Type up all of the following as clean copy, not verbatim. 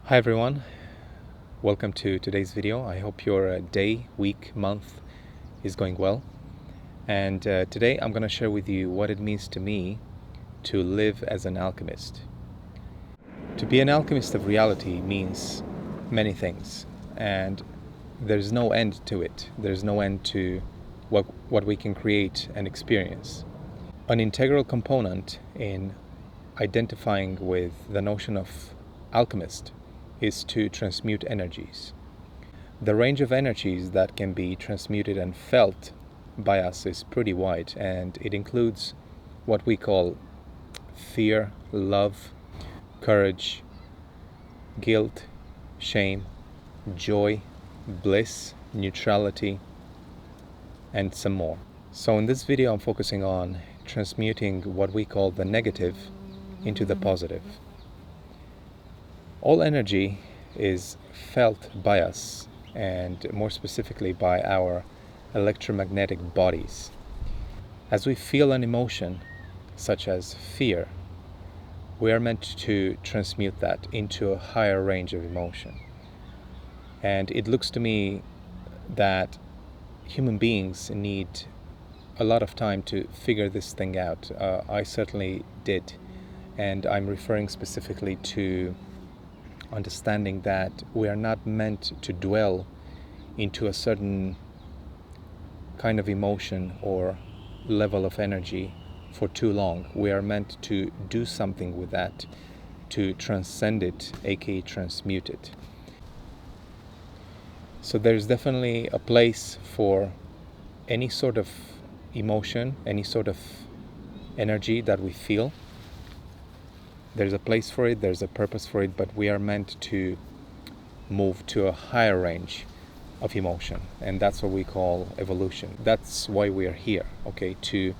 Hi everyone, welcome to today's video. I hope your day, week, month is going well. And today I'm going to share with you what it means to me to live as an alchemist. To be an alchemist of reality means many things, and there's no end to it. There's no end to what we can create and experience. An integral component in identifying with the notion of alchemist is to transmute energies. The range of energies that can be transmuted and felt by us is pretty wide, and it includes what we call fear, love, courage, guilt, shame, joy, bliss, neutrality, and some more. So in this video I'm focusing on transmuting what we call the negative into the positive. All energy is felt by us, and more specifically by our electromagnetic bodies. As we feel an emotion, such as fear, we are meant to transmute that into a higher range of emotion. And it looks to me that human beings need a lot of time to figure this thing out. I certainly did, and I'm referring specifically to understanding that we are not meant to dwell into a certain kind of emotion or level of energy for too long. We are meant to do something with that, to transcend it, aka transmute it. So there's definitely a place for any sort of emotion, any sort of energy that we feel. There's a place for it, there's a purpose for it, but we are meant to move to a higher range of emotion, and that's what we call evolution. That's why we are here, okay, to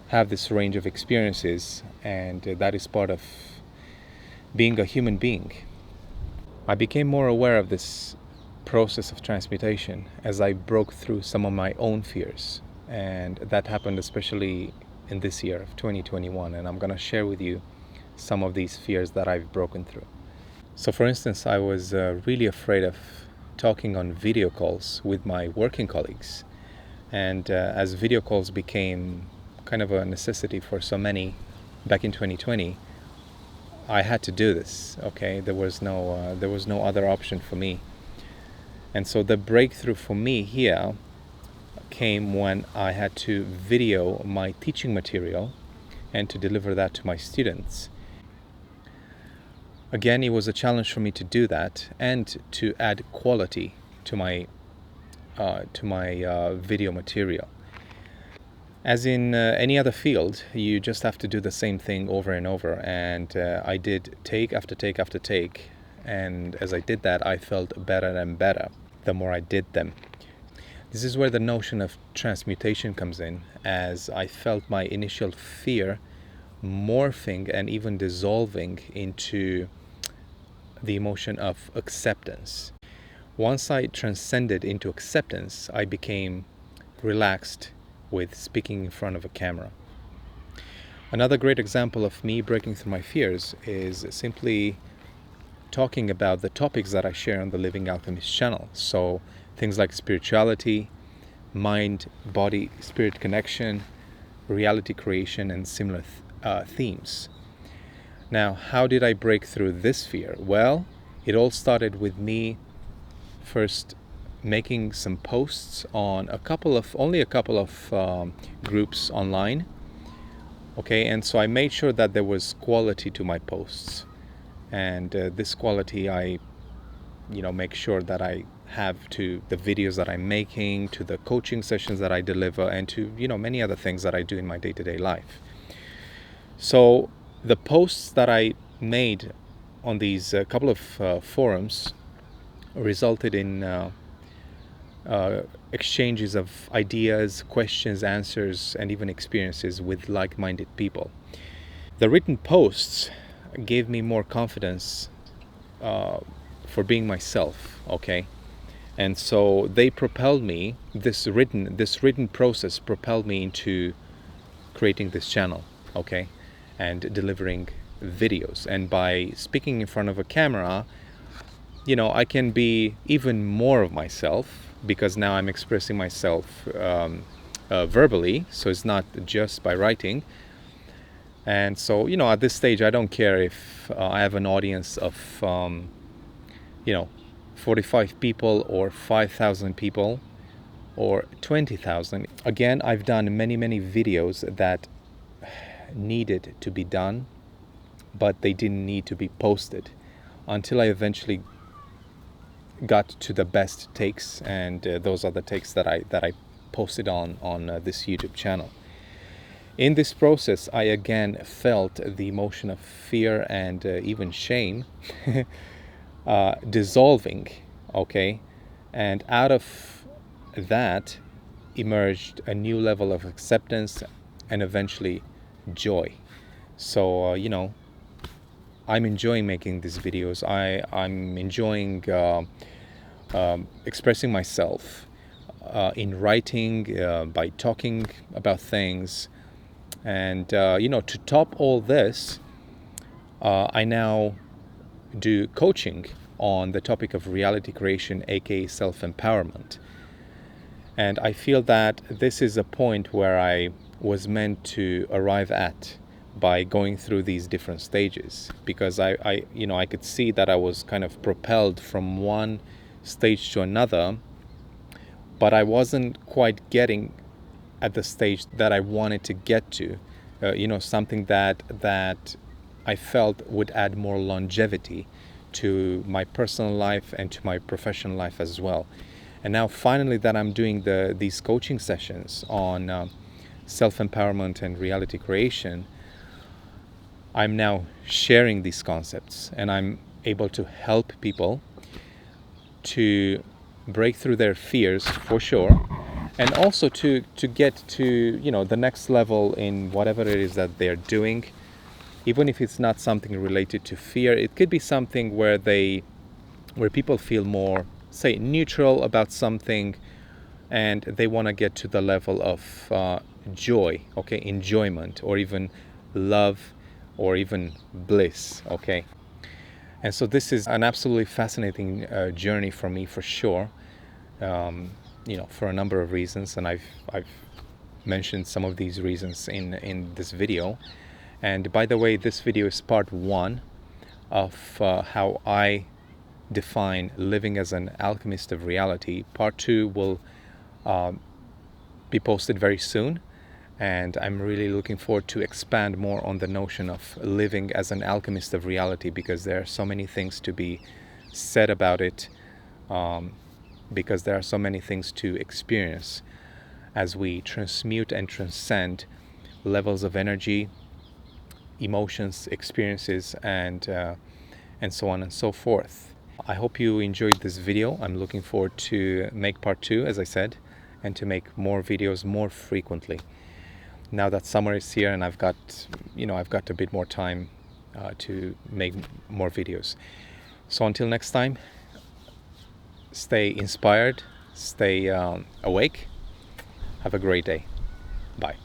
have this range of experiences, and that is part of being a human being. I became more aware of this process of transmutation as I broke through some of my own fears, and that happened especially in this year of 2021, and I'm going to share with you some of these fears that I've broken through. So for instance, I was really afraid of talking on video calls with my working colleagues, and as video calls became kind of a necessity for so many back in 2020, I had to do this. Okay, there was no other option for me. And so the breakthrough for me here came when I had to video my teaching material and to deliver that to my students. Again, it was a challenge for me to do that and to add quality to my video material. As in any other field, you just have to do the same thing over and over, and I did take after take after take, and as I did that, I felt better and better the more I did them. This is where the notion of transmutation comes in, as I felt my initial fear morphing and even dissolving into the emotion of acceptance. Once I transcended into acceptance, I became relaxed with speaking in front of a camera. Another great example of me breaking through my fears is simply talking about the topics that I share on the Living Alchemist channel. So things like spirituality, mind, body, spirit connection, reality creation, and similar themes. Now, how did I break through this fear? Well, it all started with me first making some posts on only a couple of groups online. Okay, and so I made sure that there was quality to my posts, and this quality I make sure that I have to the videos that I'm making, to the coaching sessions that I deliver, and to many other things that I do in my day-to-day life. So the posts that I made on these couple of forums resulted in exchanges of ideas, questions, answers, and even experiences with like-minded people. The written posts gave me more confidence for being myself, okay? And so they propelled me, this written process propelled me into creating this channel, okay? And delivering videos, and by speaking in front of a camera, I can be even more of myself, because now I'm expressing myself verbally, so it's not just by writing. And so, at this stage, I don't care if I have an audience of 45 people or 5,000 people or 20,000. Again, I've done many videos that needed to be done, but they didn't need to be posted, until I eventually got to the best takes, and those are the takes that I posted on this YouTube channel. In this process, I again felt the emotion of fear and even shame dissolving, okay? And out of that emerged a new level of acceptance and eventually joy. So, I'm enjoying making these videos. I'm enjoying expressing myself in writing, by talking about things. And, to top all this, I now do coaching on the topic of reality creation, aka self-empowerment. And I feel that this is a point where I was meant to arrive at by going through these different stages, because I could see that I was kind of propelled from one stage to another, but I wasn't quite getting at the stage that I wanted to get to, something that I felt would add more longevity to my personal life and to my professional life as well. And now finally that I'm doing these coaching sessions on self-empowerment and reality creation, I'm now sharing these concepts, and I'm able to help people to break through their fears, for sure, and also to get to the next level in whatever it is that they're doing. Even if it's not something related to fear, it could be something where people feel more, say, neutral about something, and they want to get to the level of joy, okay, enjoyment, or even love, or even bliss, okay. And so this is an absolutely fascinating journey for me, for sure, for a number of reasons, and I've mentioned some of these reasons in this video. And by the way, this video is part 1 of how I define living as an alchemist of reality. Part 2 will be posted very soon, and I'm really looking forward to expand more on the notion of living as an alchemist of reality, because there are so many things to be said about it, because there are so many things to experience as we transmute and transcend levels of energy, emotions, experiences, and so on and so forth. I hope you enjoyed this video. I'm looking forward to make part 2, as I said, and to make more videos more frequently. Now that summer is here, and I've got a bit more time to make more videos. So until next time, stay inspired, stay awake. Have a great day. Bye.